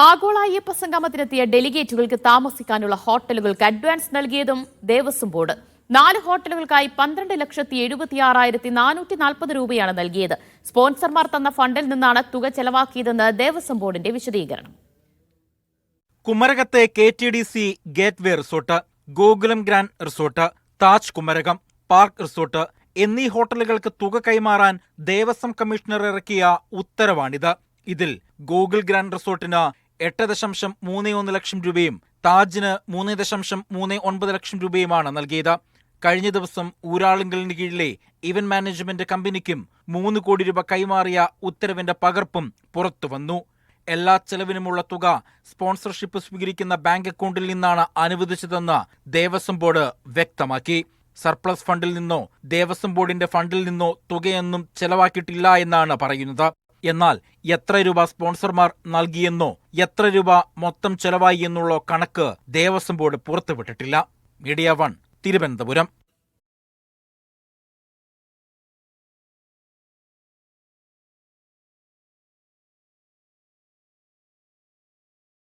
ആഗോള അയ്യപ്പ സംഗമത്തിനെത്തിയ ഡെലിഗേറ്റുകൾക്ക് താമസിക്കാനുള്ള ഹോട്ടലുകൾക്ക് അഡ്വാൻസ് നൽകിയതും ദേവസ്വം ബോർഡ്. 4 ഹോട്ടലുകൾക്കായി 12,76,440 രൂപയാണ് നൽകിയത്. സ്പോൺസർമാർ തന്ന ഫണ്ടിൽ നിന്നാണ് തുക ചെലവാക്കിയതെന്ന് ദേവസ്വം ബോർഡിന്റെ വിശദീകരണം. കുമരകത്തെ KTDC gateway resort, Gokulam grand resort, Taj Kumarakom, park resort എന്നീ ഹോട്ടലുകൾക്ക് തുക കൈമാറാൻ ദേവസ്വം കമ്മീഷണർ ഇറക്കിയ ഉത്തരവാണിത്. ഇതിൽ ഗോകുൽ ഗ്രാൻഡ് റിസോർട്ടിന് 8.31 ലക്ഷം രൂപയും താജിന് 3.39 ലക്ഷം രൂപയുമാണ് നൽകിയത്. കഴിഞ്ഞ ദിവസം ഊരാളുങ്കലിന് കീഴിലെ ഇവന്റ് മാനേജ്മെന്റ് കമ്പനിക്കും 3 കോടി രൂപ കൈമാറിയ ഉത്തരവിന്റെ പകർപ്പും പുറത്തുവന്നു. എല്ലാ ചെലവിനുമുള്ള തുക സ്പോൺസർഷിപ്പ് സ്വീകരിക്കുന്ന ബാങ്ക് അക്കൗണ്ടിൽ നിന്നാണ് അനുവദിച്ചതെന്ന് ദേവസ്വം ബോർഡ് വ്യക്തമാക്കി. സർപ്ലസ് ഫണ്ടിൽ നിന്നോ ദേവസ്വം ബോർഡിന്റെ ഫണ്ടിൽ നിന്നോ തുകയൊന്നും ചെലവാക്കിയിട്ടില്ല എന്നാണ് പറയുന്നത്. എന്നാൽ എത്ര രൂപ സ്പോൺസർമാർ നൽകിയെന്നോ എത്ര രൂപ മൊത്തം ചെലവായി എന്നുള്ള കണക്ക് ദേവസ്വം ബോർഡ് പുറത്തുവിട്ടിട്ടില്ല. മീഡിയ 1 തിരുവനന്തപുരം.